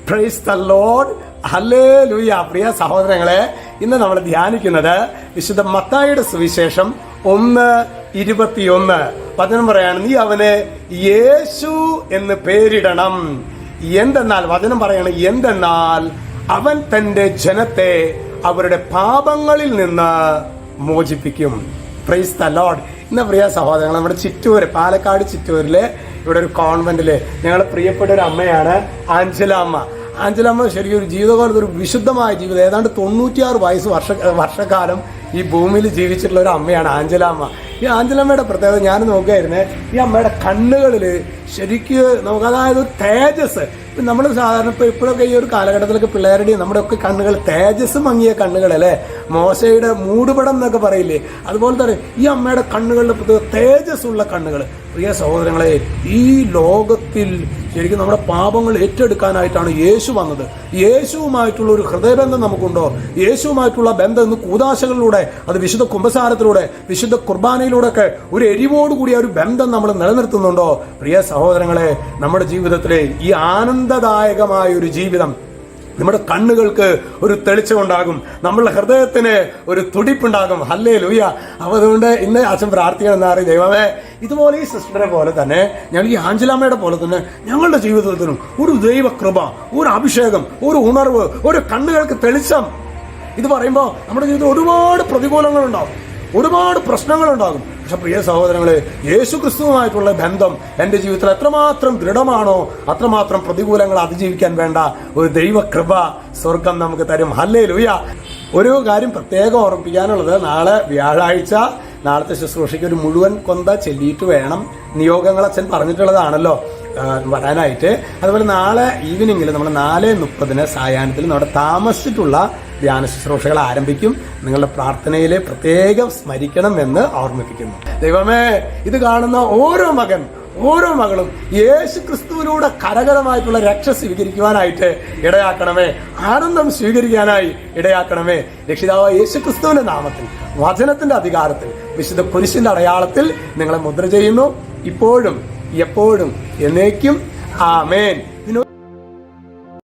Praise the Lord. Hallelujah. പ്രിയ സഹോദരങ്ങളെ, ഇന്ന് നമ്മൾ ധ്യാനിക്കുന്നത് വിശുദ്ധ മത്തായിയുടെ സുവിശേഷം 1:21. വചനം പറയാണ്, നീ അവന് യേശു എന്ന് പേരിടണം. എന്തെന്നാൽ വചനം പറയാണ്, എന്തെന്നാൽ അവൻ തന്റെ ജനത്തെ അവരുടെ പാപങ്ങളിൽ നിന്ന് മോചിപ്പിക്കും. Praise the Lord. ഇന്ന് പ്രിയ സഹോദരങ്ങൾ, നമ്മുടെ ചിറ്റൂര്, പാലക്കാട് ചിറ്റൂരില് ഇവിടെ ഒരു കോൺവെന്റില് ഞങ്ങളുടെ പ്രിയപ്പെട്ട ഒരു അമ്മയാണ് ആഞ്ചലാമ്മ. ആഞ്ചലാമ്മ ശരിക്കും ഒരു ജീവിതകാലത്ത് ഒരു വിശുദ്ധമായ ജീവിതം, ഏതാണ്ട് 96 വയസ്സ് വർഷക്കാലം ഈ ഭൂമിയിൽ ജീവിച്ചിട്ടുള്ള ഒരു അമ്മയാണ് ആഞ്ചലാമ്മ. ഈ ആഞ്ചലാമ്മയുടെ പ്രത്യേകത ഞാൻ നോക്കുകയായിരുന്നേ, ഈ അമ്മയുടെ കണ്ണുകളിൽ ശരിക്ക് നമുക്ക്, അതായത് ഒരു തേജസ്. നമ്മൾ സാധാരണ ഇപ്പോഴൊക്കെ ഈ ഒരു കാലഘട്ടത്തിലൊക്കെ പിള്ളേരുടെ നമ്മുടെ ഒക്കെ കണ്ണുകൾ തേജസ് മങ്ങിയ കണ്ണുകളല്ലേ, മോശയുടെ മൂടുപടം എന്നൊക്കെ പറയില്ലേ, അതുപോലെ തന്നെ ഈ അമ്മയുടെ കണ്ണുകളിൽ പ്രത്യേക തേജസ് ഉള്ള കണ്ണുകൾ. പ്രിയ സഹോദരങ്ങളെ, ഈ ലോകത്തിൽ ശരിക്കും നമ്മുടെ പാപങ്ങൾ ഏറ്റെടുക്കാനായിട്ടാണ് യേശു വന്നത്. യേശുവുമായിട്ടുള്ള ഒരു ഹൃദയബന്ധം നമുക്കുണ്ടോ? യേശുവുമായിട്ടുള്ള ബന്ധം ഇന്ന് കൂദാശകളിലൂടെ, അത് വിശുദ്ധ കുമ്പസാരത്തിലൂടെ, വിശുദ്ധ കുർബാനയിലൂടെ ഒക്കെ ഒരു എരിവോടുകൂടിയ ഒരു ബന്ധം നമ്മൾ നിലനിർത്തുന്നുണ്ടോ? പ്രിയ സഹോദരങ്ങളെ, നമ്മുടെ ജീവിതത്തിലെ ഈ ആനന്ദദായകമായ ഒരു ജീവിതം നമ്മുടെ കണ്ണുകൾക്ക് ഒരു തെളിച്ചമുണ്ടാകും, നമ്മളുടെ ഹൃദയത്തിന് ഒരു തുടിപ്പുണ്ടാകും. ഹല്ലേലൂയ. അപ്പോൾ അതുകൊണ്ട് ഇന്ന് അച്ഛൻ പ്രാർത്ഥിക്കണം എന്നാ അറിയാം, ദൈവമേ, ഇതുപോലെ ഈ സിസ്റ്ററെ പോലെ തന്നെ ഞങ്ങൾ ഈ ആഞ്ചലാമ്മയുടെ പോലെ തന്നെ ഞങ്ങളുടെ ജീവിതത്തിനും ഒരു ദൈവകൃപ, ഒരു അഭിഷേകം, ഒരു ഉണർവ്, ഒരു കണ്ണുകൾക്ക് തെളിച്ചം. ഇത് പറയുമ്പോൾ നമ്മുടെ ജീവിതത്തിൽ ഒരുപാട് പ്രതികൂലങ്ങളുണ്ടാകും, ഒരുപാട് പ്രശ്നങ്ങളുണ്ടാകും. പക്ഷെ പ്രിയ സഹോദരങ്ങളെ, യേശു ക്രിസ്തുവുമായിട്ടുള്ള ബന്ധം എൻ്റെ ജീവിതത്തിൽ എത്രമാത്രം ദൃഢമാണോ അത്രമാത്രം പ്രതികൂലങ്ങൾ അതിജീവിക്കാൻ വേണ്ട ഒരു ദൈവകൃപ സ്വർഗം നമുക്ക് തരും. ഹല്ലേലൂയ. ഒരു കാര്യം പ്രത്യേകം ഓർമ്മിപ്പിക്കാനുള്ളത്, നാളെ വ്യാഴാഴ്ച നാളത്തെ ശുശ്രൂഷയ്ക്ക് ഒരു മുഴുവൻ കൊന്ത ചെല്ലിയിട്ട് വേണം. നിയോഗങ്ങൾ അച്ഛൻ പറഞ്ഞിട്ടുള്ളതാണല്ലോ വരാനായിട്ട്. അതുപോലെ നാളെ ഈവനിങ്ങിൽ നമ്മൾ 4:30 സായാഹ്നത്തിൽ നമ്മുടെ താമസിച്ചിട്ടുള്ള ധ്യാന ശുശ്രൂഷകൾ ആരംഭിക്കും. നിങ്ങളുടെ പ്രാർത്ഥനയിൽ പ്രത്യേകം സ്മരിക്കണമെന്ന് ഓർമ്മിപ്പിക്കുന്നു. ദൈവമേ, ഇത് കാണുന്ന ഓരോ മകൻ, ഓരോ മകളും യേശു ക്രിസ്തുവിലൂടെ കരകരമായിട്ടുള്ള രക്ഷ സ്വീകരിക്കുവാനായിട്ട് ഇടയാക്കണമേ, ആനന്ദം സ്വീകരിക്കാനായി ഇടയാക്കണമേ. രക്ഷിതാവായ യേശു ക്രിസ്തുവിന്റെ നാമത്തിൽ, വചനത്തിന്റെ അധികാരത്തിൽ, വിശുദ്ധ കുരിശിന്റെ അടയാളത്തിൽ നിങ്ങളെ മുദ്ര ചെയ്യുന്നു, ഇപ്പോഴും എപ്പോഴും എന്നേക്കും. ആമേൻ.